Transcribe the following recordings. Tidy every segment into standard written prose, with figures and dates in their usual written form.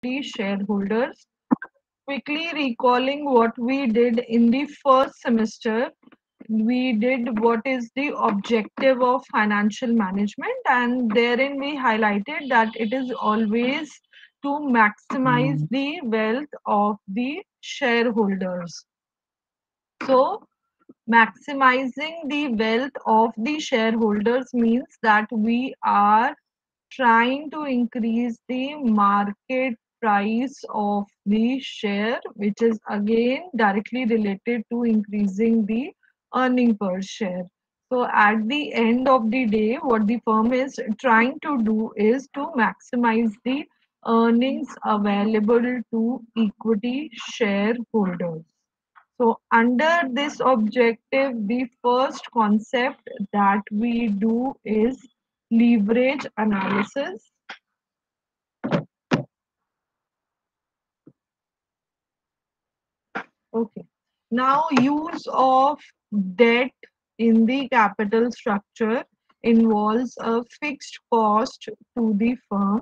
the shareholders. Quickly recalling what we did in the first semester, we did what is the objective of financial management, and therein we highlighted that it is always to maximize the wealth of the shareholders. So, maximizing the wealth of the shareholders means that we are trying to increase the market price of the share, which is again directly related to increasing the earning per share. So at the end of the day, what the firm is trying to do is to maximize the earnings available to equity shareholders. So under this objective, the first concept that we do is leverage analysis. Okay. Now, use of debt in the capital structure involves a fixed cost to the firm,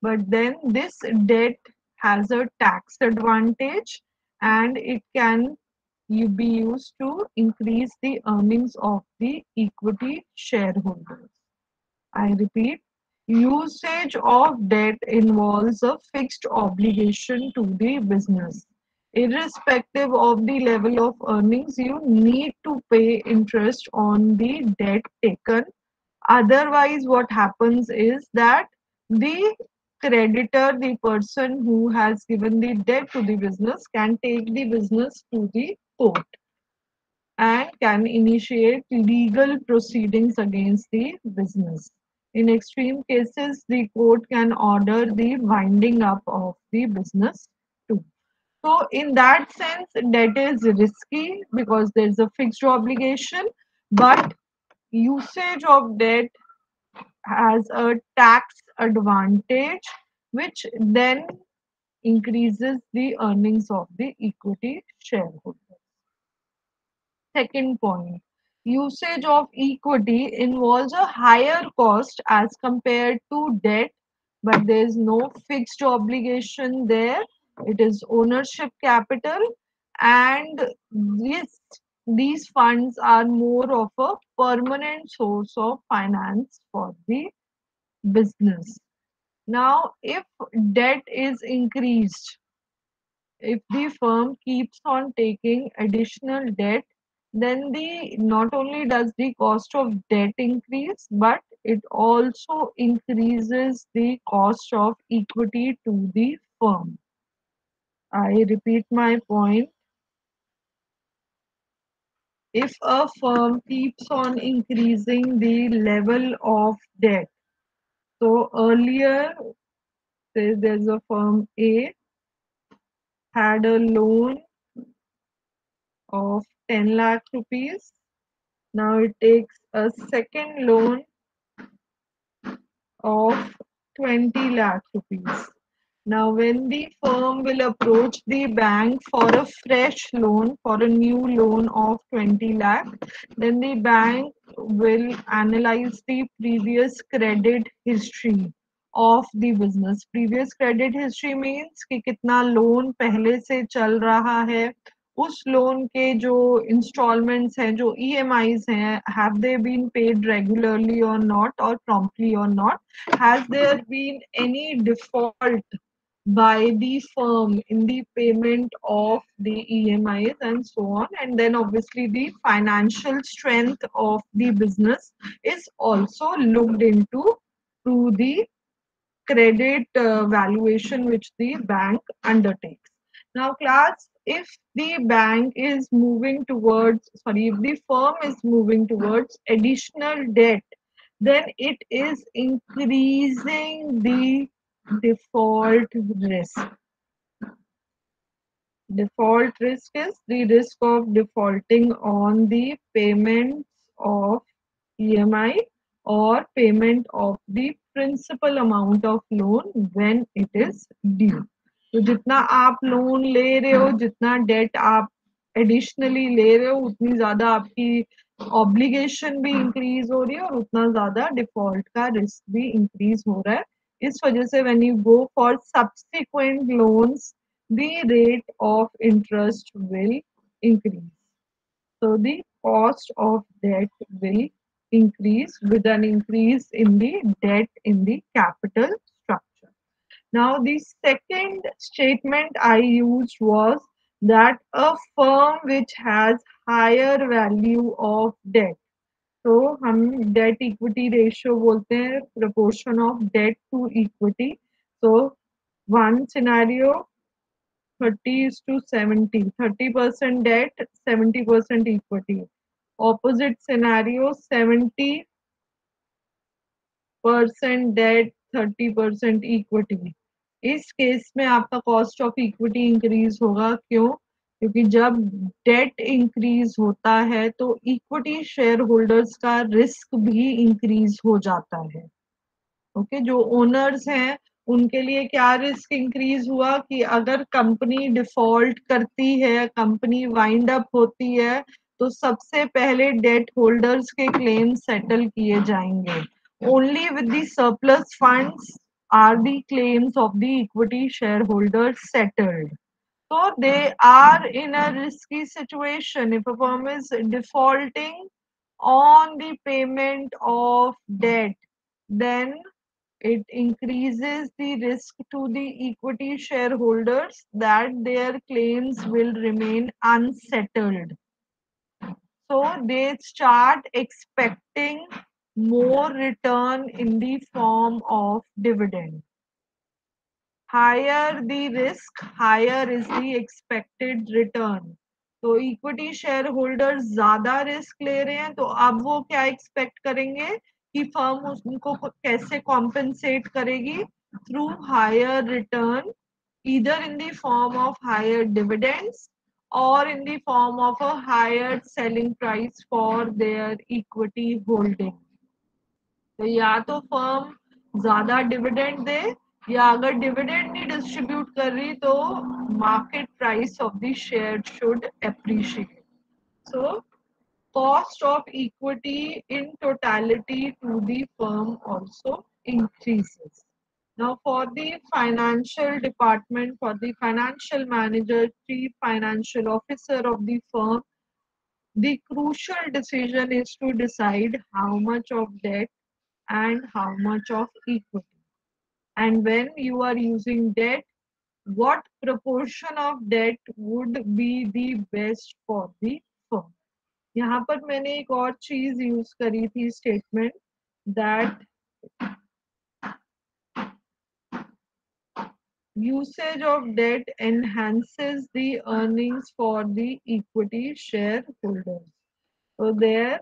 but then this debt has a tax advantage and it can be used to increase the earnings of the equity shareholders. I repeat, usage of debt involves a fixed obligation to the business. Irrespective of the level of earnings, you need to pay interest on the debt taken. Otherwise, what happens is that the creditor, the person who has given the debt to the business, can take the business to the court and can initiate legal proceedings against the business. In extreme cases, the court can order the winding up of the business too. So, in that sense, debt is risky because there's a fixed obligation, but usage of debt has a tax advantage, which then increases the earnings of the equity shareholder. Second point, usage of equity involves a higher cost as compared to debt, but there is no fixed obligation there. It is ownership capital, and this, these funds are more of a permanent source of finance for the business. Now, if debt is increased, if the firm keeps on taking additional debt, then the not only does the cost of debt increase, but it also increases the cost of equity to the firm. I repeat my point. If a firm keeps on increasing the level of debt, so earlier, say there's a firm A had a loan of 10 lakh rupees. Now it takes a second loan of 20 lakh rupees. Now, when the firm will approach the bank for a fresh loan, for a new loan of 20 lakh, then the bank will analyze the previous credit history of the business. Previous credit history means कि कितना loan पहले से चल रहा है, उस loan के जो इंस्टॉलमेंट्स हैं, जो ईएमआईज हैं, have they been paid regularly or not or promptly or not, has there been any default by the firm in the payment of the EMIs and so on. And then obviously the financial strength of the business is also looked into through the credit valuation which the bank undertakes. Now, class, if the bank is moving towards, sorry, if the firm is moving towards additional debt, then it is increasing the default risk. Default risk is the risk of defaulting on the payments of EMI or payment of the principal amount of loan when it is due. तो जितना आप loan ले रहे हो, जितना date आप additionally ले रहे हो, उतनी ज्यादा आपकी ऑब्लिगेशन भी इंक्रीज हो रही है और उतना ज्यादा डिफॉल्ट का रिस्क भी इंक्रीज हो रहा है. इस वजह से when you go for subsequent loans, the rate of interest will increase. So the cost of debt will increase with an increase in the debt in the capital structure. Now, the second statement I used was that a firm which has higher value of debt. तो हम debt equity ratio बोलते हैं proportion of debt to equity. So one scenario 30:70, 30% debt, 70% equity. Opposite scenario 70% debt 30% equity. इस case में आपका cost of equity increase होगा. क्यों? क्योंकि जब डेट इंक्रीज होता है तो इक्विटी शेयर होल्डर्स का रिस्क भी इंक्रीज हो जाता है. ओके, जो ओनर्स हैं उनके लिए क्या रिस्क इंक्रीज हुआ कि अगर कंपनी डिफॉल्ट करती है, कंपनी वाइंड अप होती है, तो सबसे पहले डेट होल्डर्स के क्लेम सेटल किए जाएंगे. Only with the surplus funds are the claims of the equity share holders settled. So they are in a risky situation. If a firm is defaulting on the payment of debt, then it increases the risk to the equity shareholders that their claims will remain unsettled. So they start expecting more return in the form of dividend. Higher the risk, higher is the expected return. तो equity share holder ज्यादा risk ले रहे हैं, तो अब वो क्या expect करेंगे कि फर्म उनको कैसे कॉम्पेंसेट करेगी through higher return, either in the form of higher dividends or in the form of a higher selling price for their equity holding. तो या तो फर्म ज्यादा डिविडेंड दे, या अगर डिविडेंड नहीं डिस्ट्रीब्यूट कर रही तो market price of the share should appreciate. So cost of equity in totality to the firm also increases. Now, for the financial department, for the financial manager, chief financial officer of the firm, the crucial decision is to decide how much of debt and how much of equity. And when you are using debt, what proportion of debt would be the best for the firm. यहाँ पर मैंने एक और चीज use करी थी statement that usage of debt enhances the earnings for the equity shareholders. So there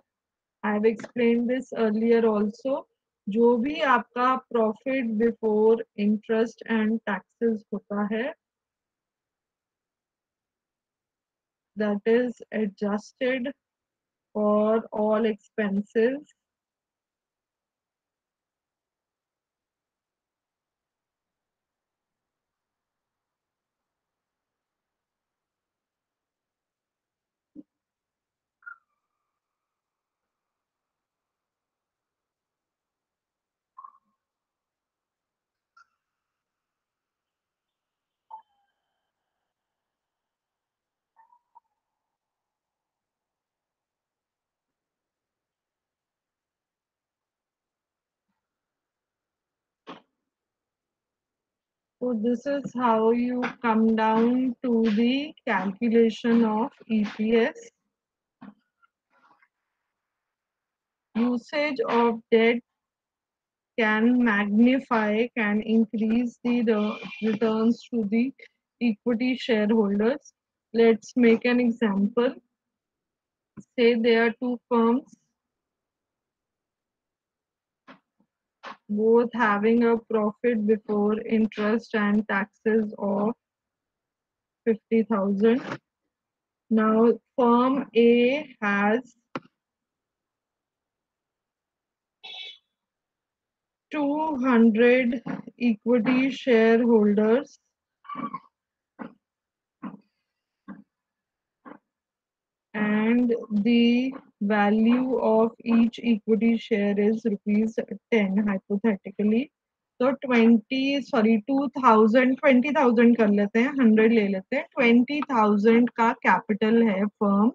I have explained this earlier also. जो भी आपका profit before interest and taxes होता है, that is adjusted for all expenses, so this is how you come down to the calculation of EPS. Usage of debt can magnify, can increase the returns to the equity shareholders. Let's make an example. Say there are two firms, both having a profit before interest and taxes of 50,000. Now, firm A has 200 equity shareholders and the value of each equity share is rupees 10 hypothetically. तो 20,000 कर लेते हैं, 100 ले लेते हैं, 20,000 का capital है firm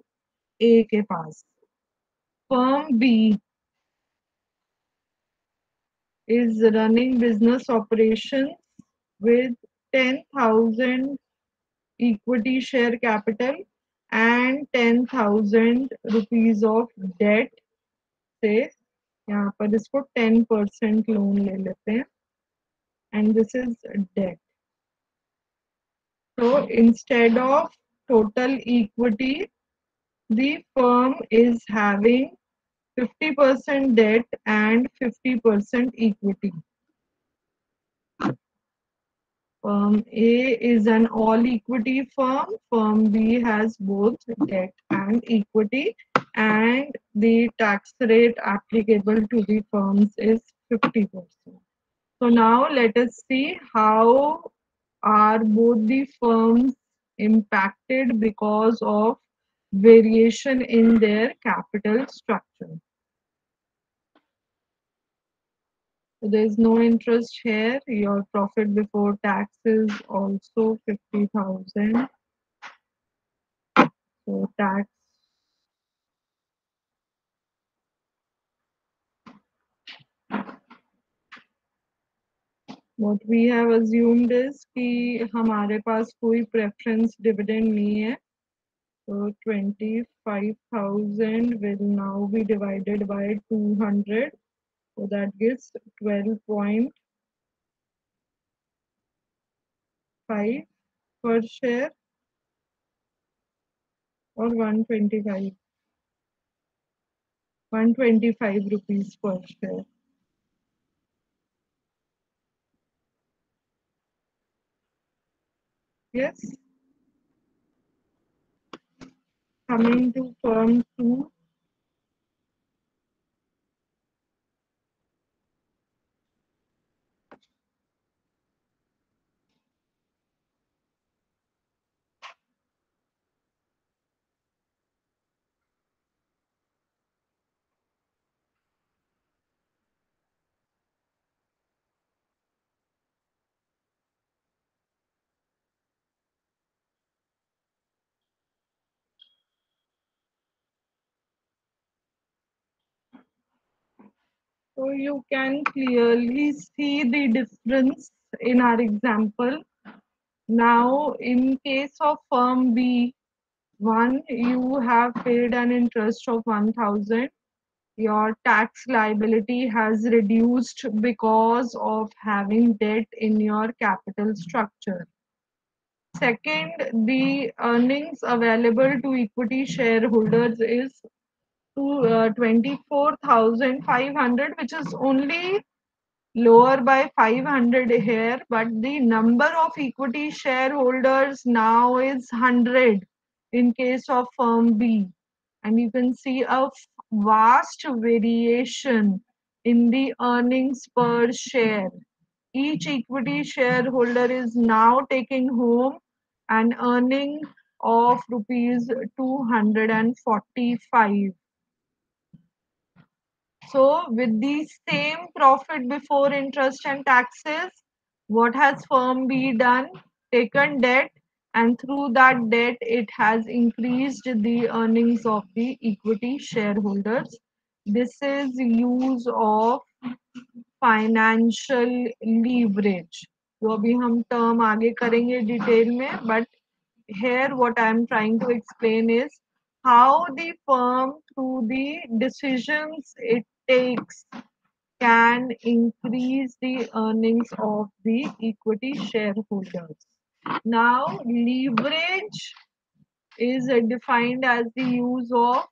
A के पास. Firm B is running business operations with 10,000 equity share capital and 10,000 rupees of debt. से यहाँ पर इसको 10% लोन ले लेते हैं and this is debt. So instead of total equity, the firm is having 50% debt and 50% equity. Firm A is an all equity firm. Firm B has both debt and equity, and the tax rate applicable to the firms is 50%. So now let us see how are both the firms impacted because of variation in their capital structure. So there is no interest here. Your profit before tax is also 50,000. So tax, what we have assumed is कि हमारे पास कोई preference dividend नहीं है. So 25,000 will now be divided by 200. So that gives 12.5 per share or 125 rupees per share. Yes. Coming to firm 2. So you can clearly see the difference in our example. Now, in case of firm B, one, you have paid an interest of 1,000. Your tax liability has reduced because of having debt in your capital structure. Second, the earnings available to equity shareholders is to 24,500, which is only lower by 500 here, but the number of equity shareholders now is 100 in case of firm B. And you can see a vast variation in the earnings per share. Each equity shareholder is now taking home an earning of rupees 245. So, with the same profit before interest and taxes, what has firm B done? Taken debt, and through that debt, it has increased the earnings of the equity shareholders. This is use of financial leverage. तो अभी हम term आगे करेंगे detail में, but here what I am trying to explain is how the firm through the decisions it takes can increase the earnings of the equity shareholders. Now, leverage is defined as the use of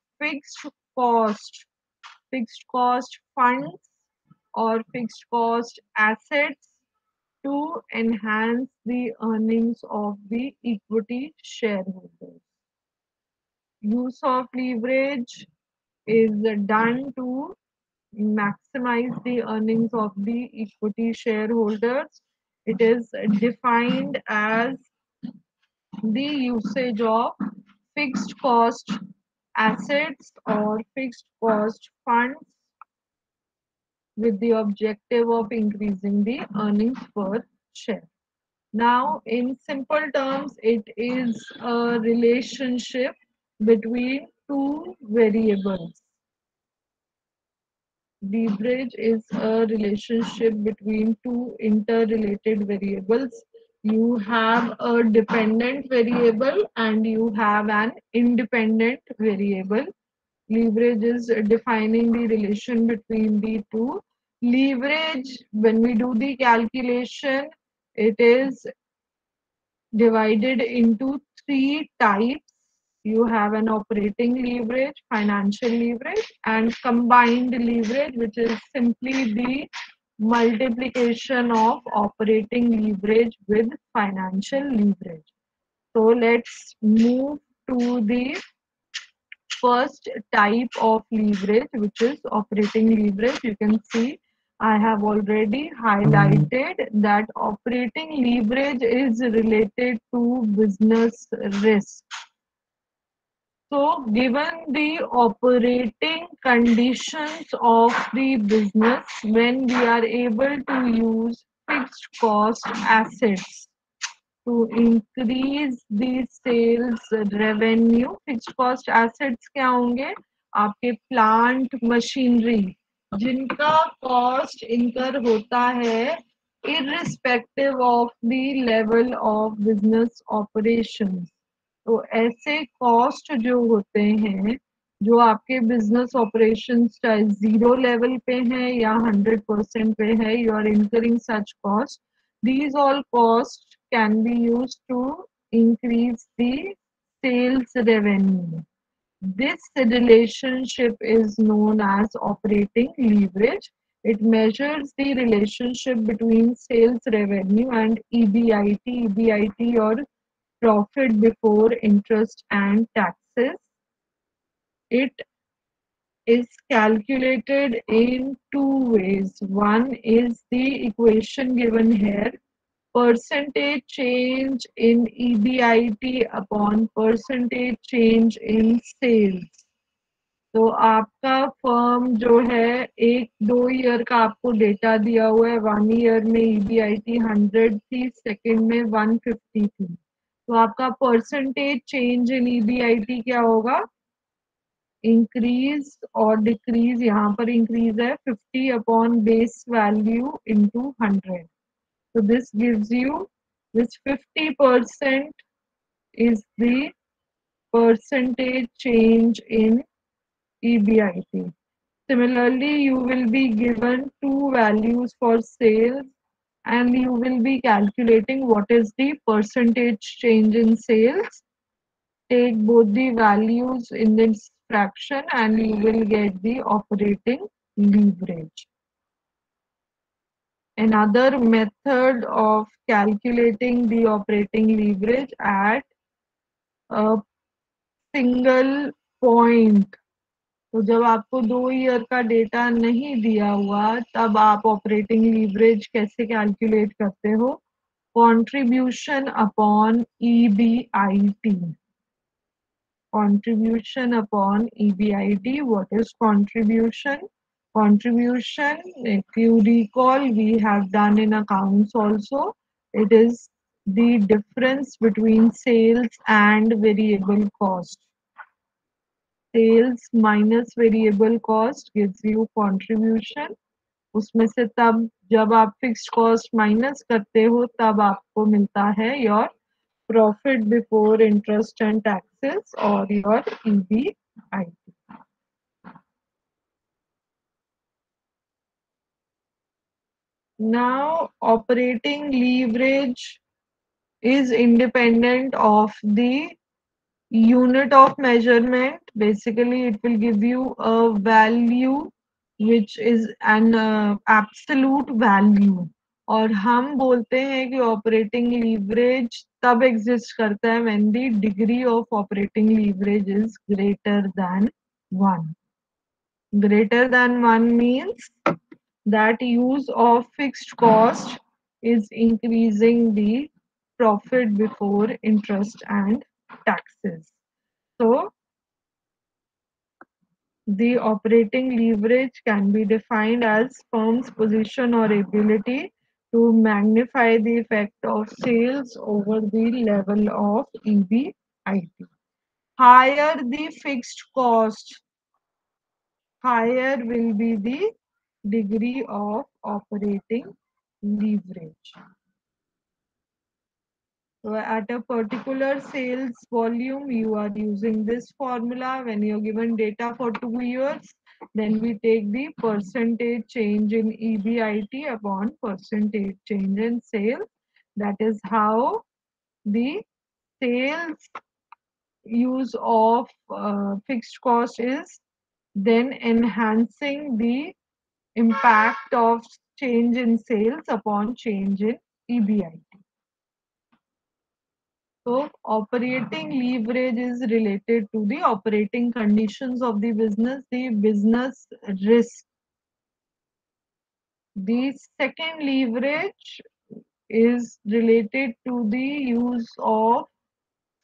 cost, fixed cost funds or fixed cost assets to enhance the earnings of the equity shareholders. Use of leverage is done to maximize the earnings of the equity shareholders. It is defined as the usage of fixed cost assets or fixed cost funds with the objective of increasing the earnings per share. Now, in simple terms, it is a relationship between two variables. Leverage is a relationship between two interrelated variables. You have a dependent variable and you have an independent variable. Leverage is defining the relation between the two. Leverage, when we do the calculation, it is divided into three types. You have an operating leverage, financial leverage, and combined leverage, which is simply the multiplication of operating leverage with financial leverage. So let's move to the first type of leverage, which is operating leverage. You can see I have already highlighted that operating leverage is related to business risk. So, given the operating conditions of the business, when we are able to use fixed cost assets to increase the sales revenue, fixed cost assets क्या होंगे? आपके plant machinery जिनका cost incur होता है irrespective of the level of business operations. तो ऐसे cost जो होते हैं, जो आपके बिजनेस ऑपरेशन चाहे 0 लेवल पे है या 100% पे है, you are incurring such cost. These all costs can be used to increase the sales revenue. This relationship is known as operating leverage. It measures the relationship between sales revenue and EBIT or profit before interest and taxes. It is calculated in two ways. One is the equation given here, percentage change in EBIT upon percentage change in sales. तो आपका firm जो है 1-2 year का आपको data दिया हुआ है, 1 year में EBIT 100 थी, सेकेंड में 150 थी, तो आपका परसेंटेज चेंज इन EBIT क्या होगा? इंक्रीज और डिक्रीज, यहाँ पर इंक्रीज है 50 upon base value into 100. So this gives you this 50% is the percentage change in EBIT. Similarly, you will be given two values for sales and you will be calculating what is the percentage change in sales. Take both the values in this fraction and you will get the operating leverage. Another method of calculating the operating leverage at a single point. तो जब आपको 2 year का data नहीं दिया हुआ, तब आप operating leverage कैसे कैलकुलेट करते हो? Contribution upon EBIT. Contribution upon EBIT. What is contribution? Contribution, if you recall, we have done in accounts also. It is the difference between sales and variable cost. Sales minus variable cost gives you contribution. उसमें से तब जब आप fixed cost minus करते हो तब आपको मिलता है your profit before interest and taxes or your EBIT. Now, operating leverage is independent of the unit of measurement. Basically, it will give you a value which is an absolute value. और हम बोलते हैं कि operating leverage तब exist करता है when the degree of operating leverage is greater than 1. Greater than 1 means that use of fixed cost is increasing the profit before interest and taxes. So The operating leverage can be defined as firm's position or ability to magnify the effect of sales over the level of EBIT. Higher the fixed cost, higher will be the degree of operating leverage. So at a particular sales volume, you are using this formula. When you're given data for 2 years, then we take the percentage change in EBIT upon percentage change in sales. That is how the sales use of fixed cost is then enhancing the impact of change in sales upon change in EBIT. So operating leverage is related to the operating conditions of the business risk. The second leverage is related to the use of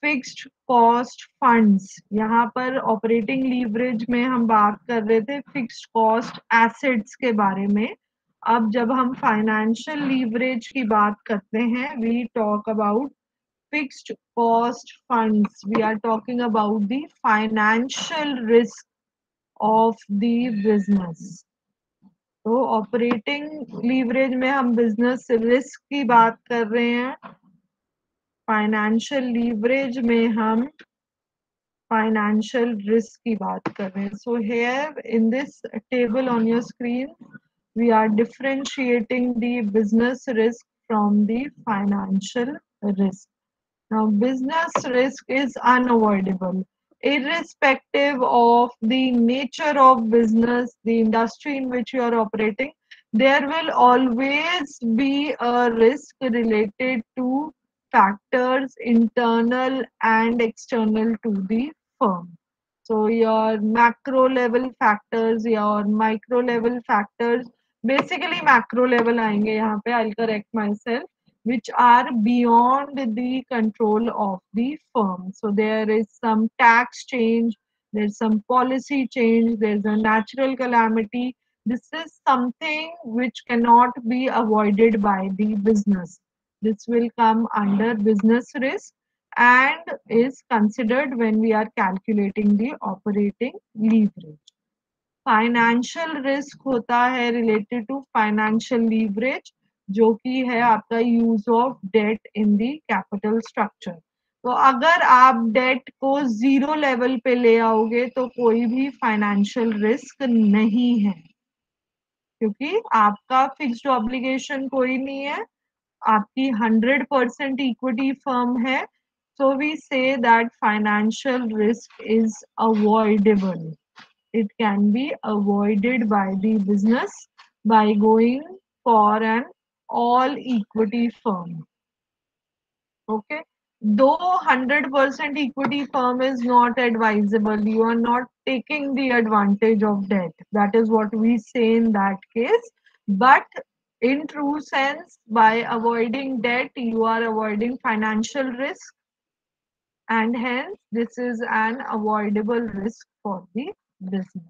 fixed cost funds. यहाँ पर operating leverage में हम बात कर रहे थे fixed cost assets के बारे में. अब जब हम फाइनेंशियल लीवरेज की बात करते हैं, we talk about fixed cost funds. We are talking about the financial risk of the business. तो ऑपरेटिंग लीवरेज में हम बिजनेस रिस्क की बात कर रहे हैं, फाइनेंशियल लीवरेज में हम फाइनेंशियल रिस्क की बात कर रहे हैं. So here in this table on your screen we are differentiating the business risk from the financial risk. Now, business risk is unavoidable. Irrespective of the nature of business, the industry in which you are operating, there will always be a risk related to factors internal and external to the firm. So, your macro level factors, your micro level factors, basically macro level आएंगे यहाँ पे. I'll correct myself, which are beyond the control of the firm. So there is some tax change, there's some policy change, there's a natural calamity. This is something which cannot be avoided by the business. This will come under business risk and is considered when we are calculating the operating leverage. Financial risk होता है related to financial leverage, जो कि है आपका use of debt in the capital structure. तो अगर आप date को जीरो लेवल पे ले आओगे तो कोई भी फाइनेंशियल रिस्क नहीं है, क्योंकि आपका फिक्स्ड ऑब्लिगेशन कोई नहीं है, आपकी 100% इक्विटी फर्म है. So we say that financial risk is avoidable. It can be avoided by the business by going for an all equity firm. Okay, though 100% equity firm is not advisable, you are not taking the advantage of debt. That is what we say in that case. But in true sense, by avoiding debt, you are avoiding financial risk, and hence this is an avoidable risk for the business.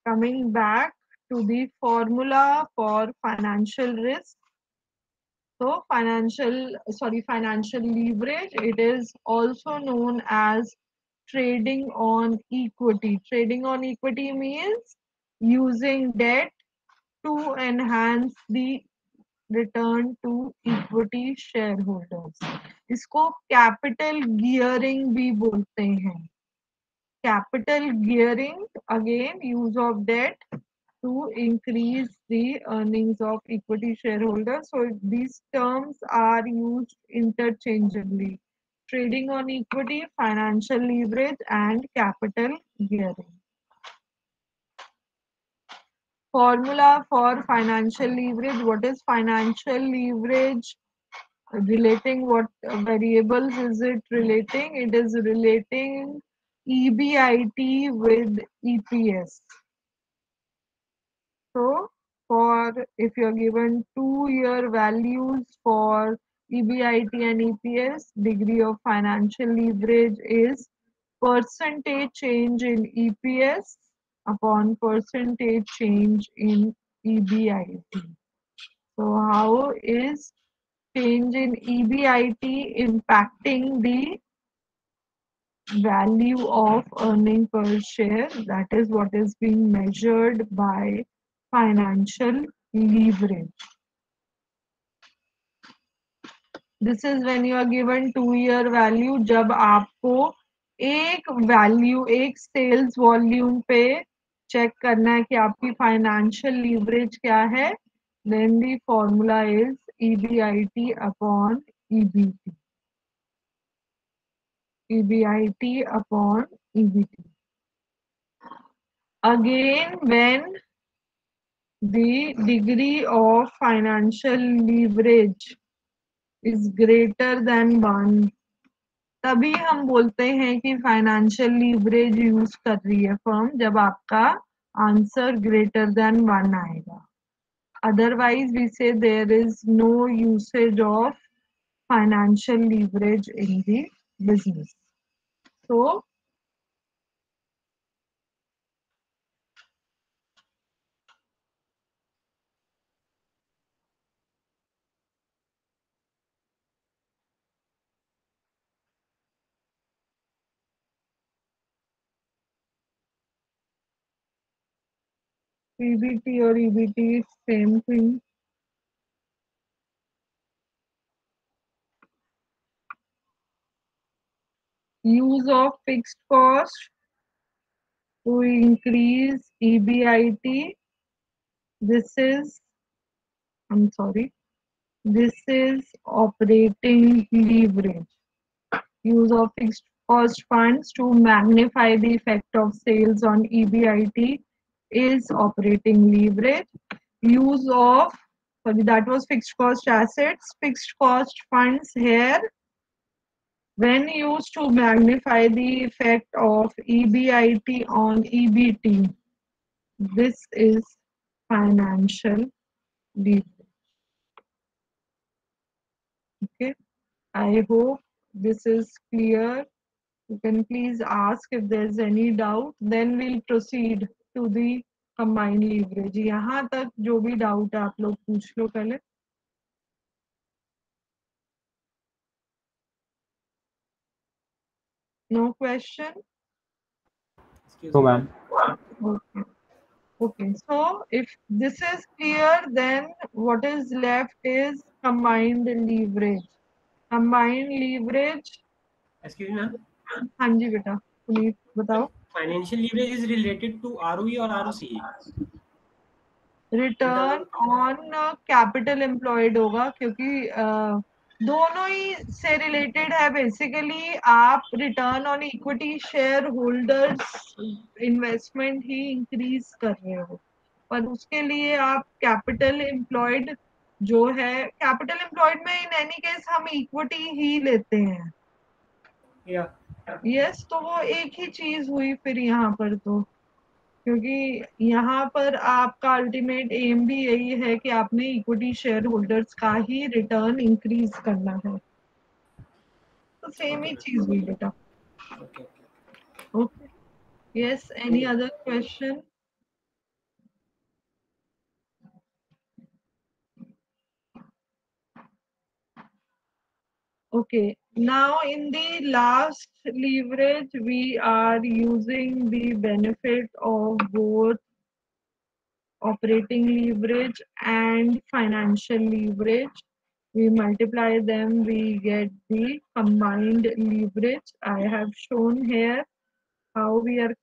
Coming back to the formula for financial risk. So financial leverage, it is also known as trading on equity. Trading on equity means using debt to enhance the return to equity shareholders. इसको capital gearing भी बोलते हैं. Capital gearing, again, use of debt to increase the earnings of equity shareholders. So these terms are used interchangeably. Trading on equity, financial leverage, and capital gearing. Formula for financial leverage. What is financial leverage? Relating what variables is it relating? It is relating EBIT with EPS. So for if you're given 2-year values for EBIT and EPS, degree of financial leverage is percentage change in EPS upon percentage change in EBIT. So how is change in EBIT impacting the value of earning per share? That is what is being measured by financial leverage. This is when you are given 2-year value. जब आपको एक value एक sales volume पे check करना है कि आपकी financial leverage क्या है, then the formula is EBIT upon EBT. EBIT upon EBT. Again, when the degree of financial leverage is greater than 1, तभी हम बोलते हैं कि फाइनेंशियल लीवरेज यूज कर रही है फर्म, जब आपका आंसर ग्रेटर देन 1 आएगा. Otherwise we say there is no usage of financial leverage in the business. So PBT or EBT is same thing. Use of fixed cost to increase EBIT. This is, I'm sorry, this is operating leverage. Use of fixed cost funds to magnify the effect of sales on EBIT is operating leverage. Use of, sorry, that was fixed cost assets. Fixed cost funds here, when used to magnify the effect of EBIT on EBT, this is financial leverage. Okay, I hope this is clear. You can please ask if there's any doubt. Then we'll proceed to the combined leverage. यहाँ तक जो भी doubt है आप लोग पूछ लो पहले. No question? No, ma'am. Okay. Okay, so if this is clear, then what is left is combined leverage. Combined leverage. Excuse me, ma'am. हाँ जी बेटा, पुनीत बताओ. Financial leverage is related to ROE or ROCE? Return on capital employed होगा, क्योंकि दोनों ही से related है. Basically आप return on equity share holders investment he increase कर रहे हो, पर उसके लिए आप कैपिटल एम्प्लॉयड जो है, कैपिटल एम्प्लॉयड में इन एनी केस हम इक्विटी ही लेते हैं. Yeah. यस, तो वो एक ही चीज हुई फिर यहाँ पर, तो क्योंकि यहाँ पर आपका अल्टीमेट एम भी यही है कि आपने इक्विटी शेयर होल्डर्स का ही रिटर्न इंक्रीज करना है, तो सेम ही चीज हुई बेटा. Okay. Okay, yes, any other question? Okay, now in the last leverage we are using the benefit of both operating leverage and financial leverage. We multiply them, we get the combined leverage. I have shown here how we are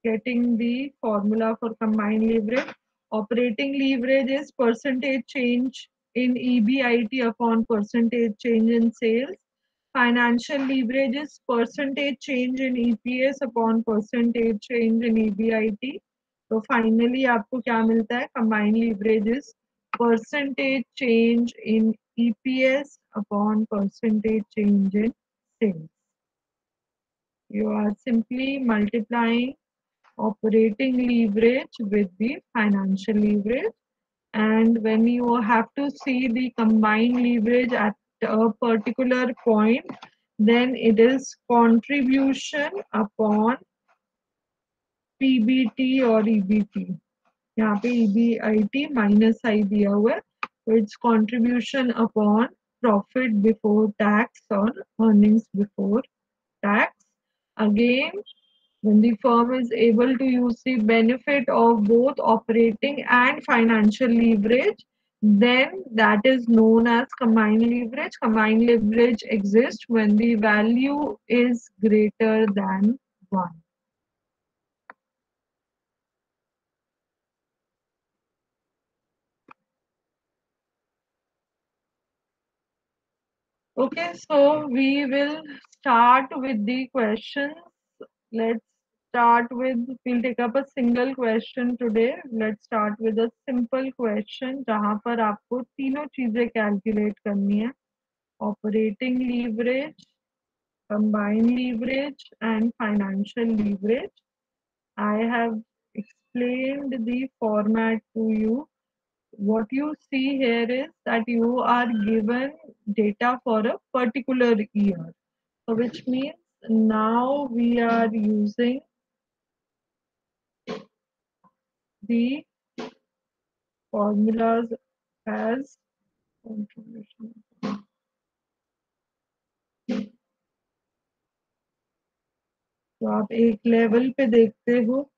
getting the formula for combined leverage. Operating leverage is percentage change in EBIT upon percentage change in sales. Financial leverage is percentage change in EPS upon percentage change in EBIT. तो finally आपको क्या मिलता है? Combined leverage is percentage change in EPS upon percentage change in sales. You are simply multiplying operating leverage with the financial leverage, and when you have to see the combined leverage at a particular point, then it is contribution upon PBT or EBT. यहाँ पे EBIT minus I दिया हुआ है, so it's contribution upon profit before tax or earnings before tax. Again, when the firm is able to use the benefit of both operating and financial leverage, then that is known as combined leverage. Combined leverage exists when the value is greater than 1. Okay, so we will start with the questions. Let's start with, we'll take up a single question today. Let's start with a simple question जहाँ पर आपको तीनों चीजें calculate करनी है. Operating leverage, combined leverage and financial leverage. I have explained the format to you. What you see here is that you are given data for a particular year. So which means now we are using the formulas as contribution. तो आप एक level पे देखते हो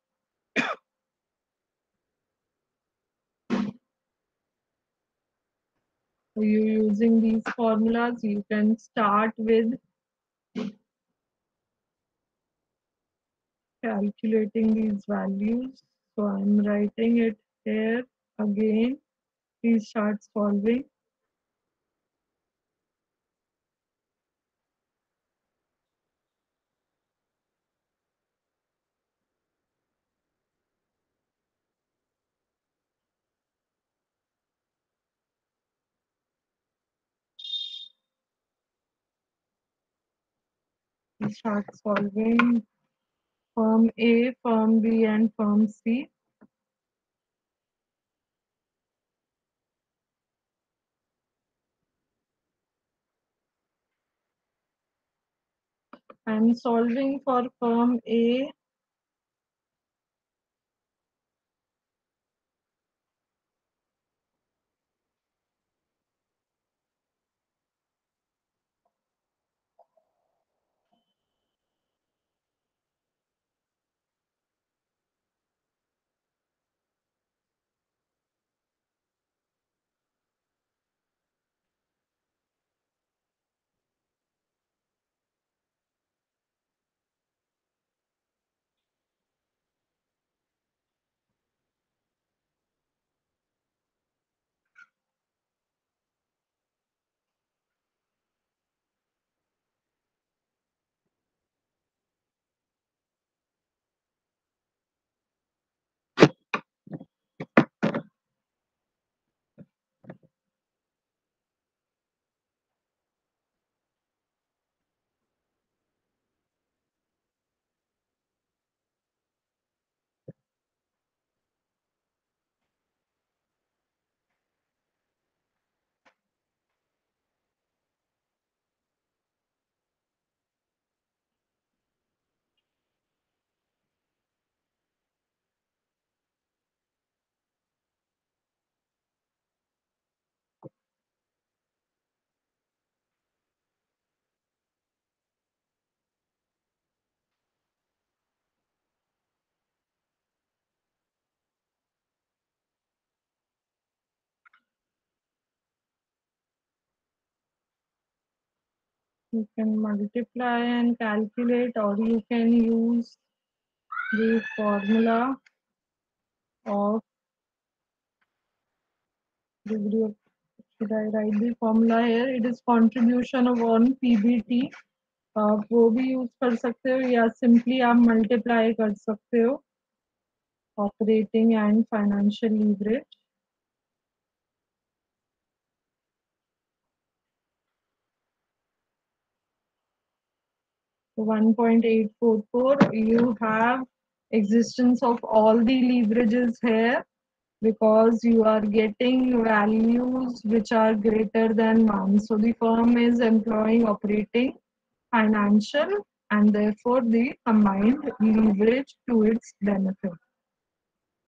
so you using these formulas you can start with calculating these values. So I'm writing it here again. Please start solving. Start solving firm A, firm B, and firm C. I'm solving for firm A. You can multiply and calculate, or you can use the formula of degree of, should I write the formula here? It is contribution of on PBT. आप वो भी use कर सकते हो या simply आप multiply कर सकते हो operating and financial leverage. So 1.844, you have existence of all the leverages here because you are getting values which are greater than 1. So the firm is employing operating financial and therefore the combined leverage to its benefit.